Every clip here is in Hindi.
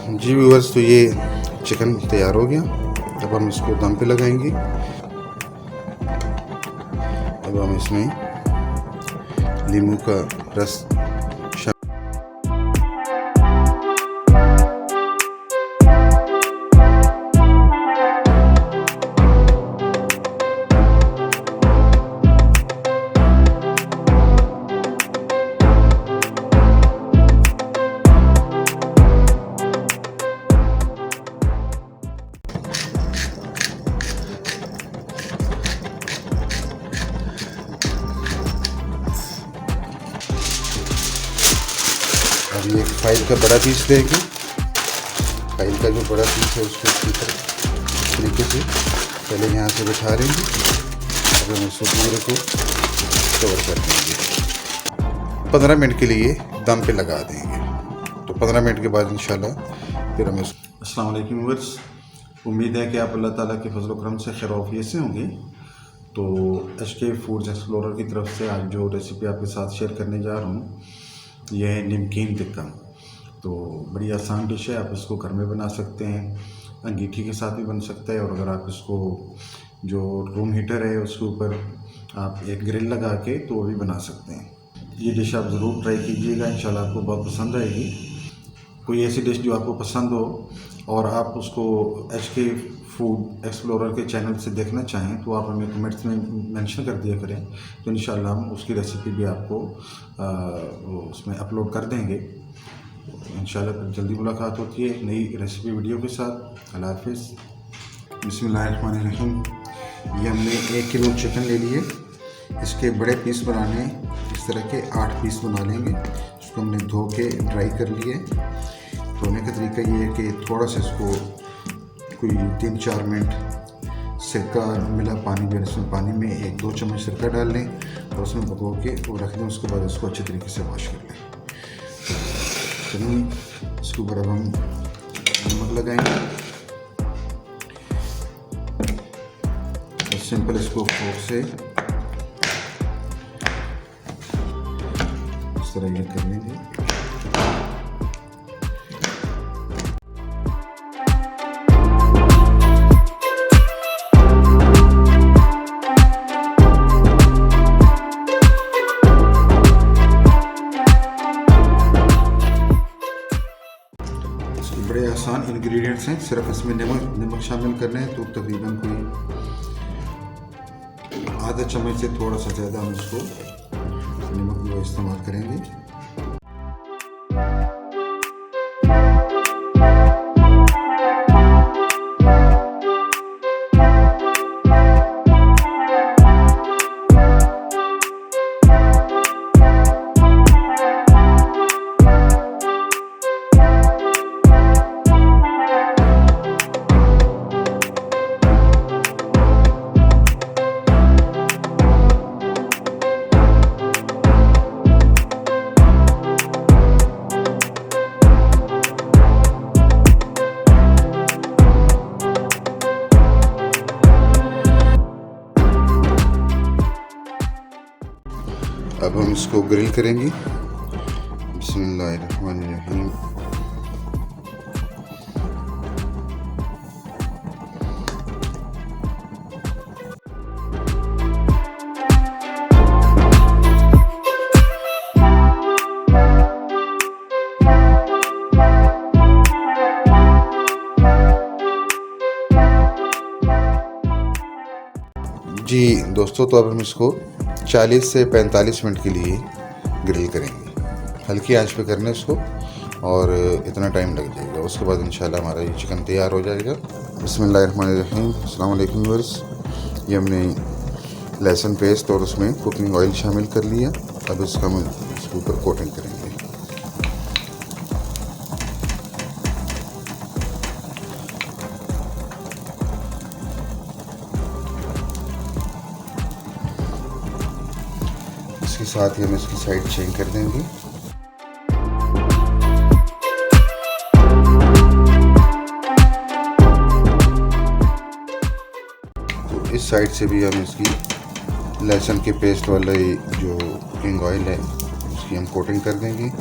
जी व्यूअर्स, तो ये चिकन तैयार हो गया। अब हम इसको दम पे लगाएंगे। अब हम इसमें नींबू का रस अभी एक फाइल का बड़ा पीस लेंगे। फाइल का जो बड़ा पीस है उसको इस तरीके से पहले यहाँ से बिठा लेंगे। अब हम इसको पूरे को कवर कर देंगे। 15 मिनट के लिए दम पे लगा देंगे। तो 15 मिनट के बाद इंशाल्लाह फिर हम इसको। अस्सलाम वालेकुम व्यूअर्स, उम्मीद है कि आप अल्लाह ताला के फजल करम से खैर औफियत से होंगे। तो HK फूड्स एक्सप्लोरर की तरफ से आज जो रेसिपी आपके साथ शेयर करने जा रहा हूँ यह है निमकीन टिक्का। तो बड़ी आसान डिश है, आप इसको घर में बना सकते हैं, अंगीठी के साथ भी बन सकता है। और अगर आप इसको जो रूम हीटर है उसके ऊपर आप एक ग्रिल लगा के तो भी बना सकते हैं। ये डिश आप ज़रूर ट्राई कीजिएगा, इंशाल्लाह आपको बहुत पसंद आएगी। कोई ऐसी डिश जो आपको पसंद हो और आप उसको HK फूड एक्सप्लोरर के चैनल से देखना चाहें तो आप हमें कमेंट्स में मेंशन कर दिया करें, तो इंशाल्लाह हम उसकी रेसिपी भी आपको उसमें अपलोड कर देंगे। इंशाल्लाह फिर जल्दी मुलाकात होती है नई रेसिपी वीडियो के साथ। अल्लाह हाफिज़। बिस्मिल्लाहिर्रहमानिर्रहीम। ये हमने 1 किलो चिकन ले लिए। इसके बड़े पीस बनाने इस तरह के 8 पीस बना लेंगे। इसको हमने धो के ड्राई कर लिए। धोने का तरीका ये है कि थोड़ा सा इसको कोई 3-4 मिनट सिरका मिला पानी में, इसमें पानी में 1-2 चम्मच सिरका डाल लें और उसमें भिगो के वो रख दें। उसके बाद उसको अच्छे तरीके से वॉश कर लें। चलिए इसके ऊपर अब हम नमक लगाएंगे। सिंपल इसको फोर्क से इस तरह ये कर लेंगे। बड़े आसान इंग्रेडिएंट्स हैं, सिर्फ इसमें नमक शामिल करना है। तो तकरीबन कोई आधा चम्मच से थोड़ा सा ज़्यादा हम इसको नमक को इस्तेमाल करेंगे। अब हम इसको ग्रिल करेंगे। बिस्मिल्लाहिर्रहमानिर्रहीम। जी दोस्तों, तो अब हम इसको 40 से 45 मिनट के लिए ग्रिल करेंगे। हल्की आंच पे करना है इसको और इतना टाइम लग जाएगा। उसके बाद इंशाल्लाह हमारा ये चिकन तैयार हो जाएगा। बिस्मिल्लाहिर्रहमानिर्रहीम। अस्सलाम वालेकुम व्यूअर्स। ये हमने लहसुन पेस्ट और उसमें कुकिंग ऑयल शामिल कर लिया। अब इसका हम इसके ऊपर कोटिंग करेंगे। इसके साथ ही हम इसकी साइड चेंज कर देंगे। तो इस साइड से भी हम इसकी लहसुन के पेस्ट वाला जो कुकिंग ऑयल है उसकी हम कोटिंग कर देंगे।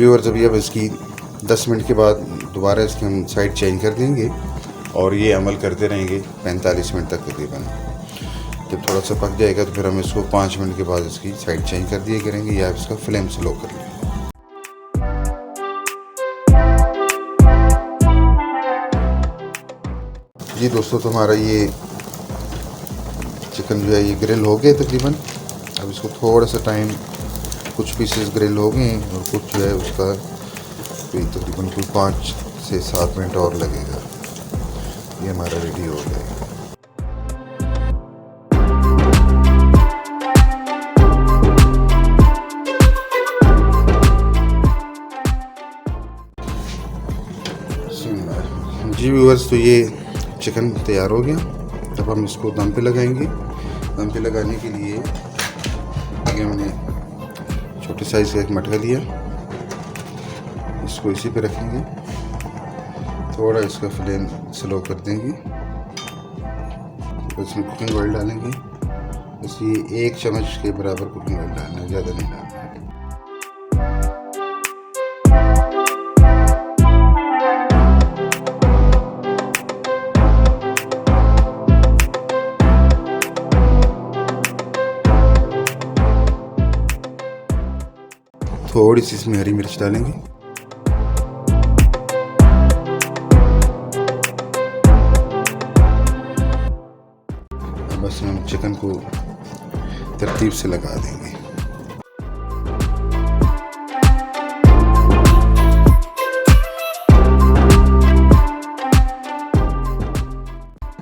व्यूअर्स अभी अब इसकी 10 मिनट के बाद दोबारा इसकी हम साइड चेंज कर देंगे और ये अमल करते रहेंगे 45 मिनट तक तकरीबन। जब थोड़ा सा पक जाएगा तो फिर हम इसको 5 मिनट के बाद इसकी साइड चेंज कर दिया करेंगे या इसका फ्लेम स्लो कर लेंगे। जी दोस्तों, तो हमारा ये चिकन जो है ये ग्रिल हो गया तकरीबन। अब इसको थोड़ा सा टाइम, कुछ पीसेस ग्रिल हो गए हैं और कुछ जो है उसका तकरीबन कोई 5 से 7 मिनट और लगेगा। ये हमारा रेडी हो गया। जी व्यूअर्स, तो ये चिकन तैयार हो गया। अब हम इसको दम पे लगाएंगे। दम पे लगाने के लिए ये हमने छोटे साइज़ का एक मटका लिया, इसको इसी पे रखेंगे। थोड़ा इसका फ्लेम स्लो कर देंगे, तो इसमें कुकिंग ऑयल डालेंगे। बस ये 1 चम्मच के बराबर कुकिंग ऑयल डालना है, ज़्यादा नहीं डालना है। थोड़ी सी इसमें हरी मिर्च डालेंगे। बस हम चिकन को तरतीब से लगा देंगे।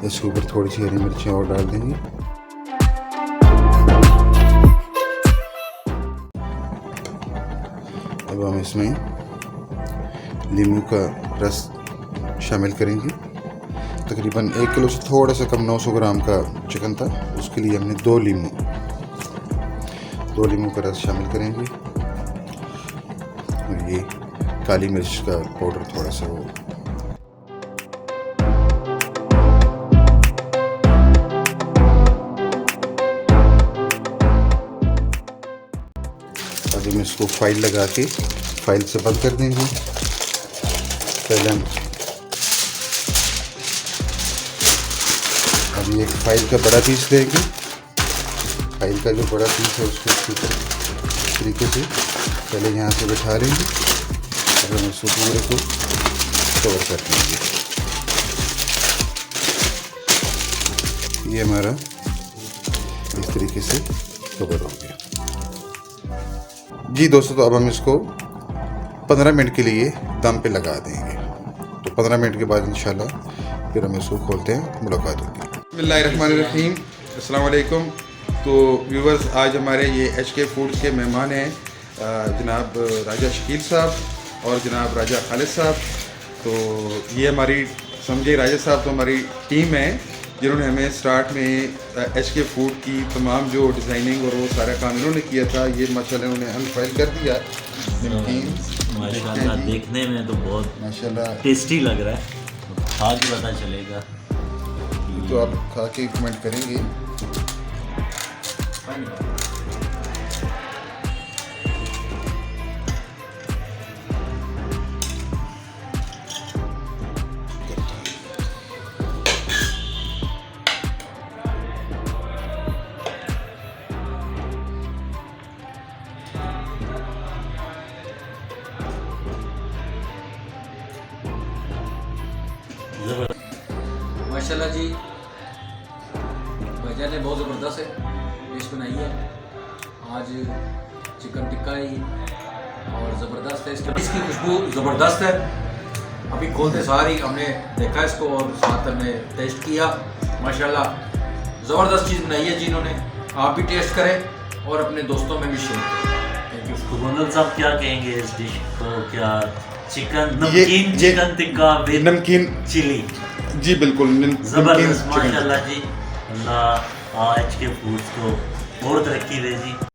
इसके ऊपर थोड़ी सी हरी मिर्चें और डाल देंगे। अब हम इसमें नींबू का रस शामिल करेंगे। तकरीबन 1 किलो से थोड़ा सा कम 900 ग्राम का चिकन था, उसके लिए हमने 2 नींबू का रस शामिल करेंगे। और ये काली मिर्च का पाउडर थोड़ा सा हो। अभी हम इसको फाइल लगा के फाइल से बंद कर देंगे। पहले हम अभी एक फाइल का बड़ा पीस लेंगे। फाइल का जो बड़ा पीस है उसको इस तरीके से पहले यहाँ से बिठा लेंगे और हम इसको पूरे को कवर कर देंगे। ये हमारा इस तरीके से कवर हो गया। जी दोस्तों, तो अब हम इसको 15 मिनट के लिए दम पे लगा देंगे। तो 15 मिनट के बाद इंशाल्लाह फिर हम इसको खोलते हैं, मुलाकात होगी। बिस्मिल्लाहिर्रहमानिर्रहीम, अस्सलाम वालेकुम। तो व्यूवर्स, आज हमारे ये HK फूड्स के मेहमान हैं जनाब राजा शकील साहब और जनाब राजा खालिद साहब। तो ये हमारी समझे राजा साहब तो हमारी टीम है जिन्होंने हमें स्टार्ट में HK फूड की तमाम जो डिज़ाइनिंग और वो सारा काम इन्होंने किया था। ये माशाल्लाह उन्होंने अनफाइल कर दिया। माशाल्लाह देखने में तो बहुत माशाल्लाह टेस्टी लग रहा है, खा के पता चलेगा। तो आप खा के कमेंट करेंगे। माशाल्लाह जी, भैया ने बहुत ज़बरदस्त डिश बनाई है आज। चिकन टिक्का ही और ज़बरदस्त है, इसकी खुशबू ज़बरदस्त है। अभी खोलते सारी हमने देखा इसको और साथ हमने टेस्ट किया। माशाल्लाह ज़बरदस्त चीज़ बनाई है जी इन्होंने। आप भी टेस्ट करें और अपने दोस्तों में भी शेयर करें। Thank you. तो मंगल साहब क्या कहेंगे इस डिश को? क्या चिकन नमकीन चिकन टिक्का विद नमकीन चिली? जी बिल्कुल, ज़बरदस्त माशाल्लाह जी। अल्लाह HK फूड्स को और तरक्की दे जी।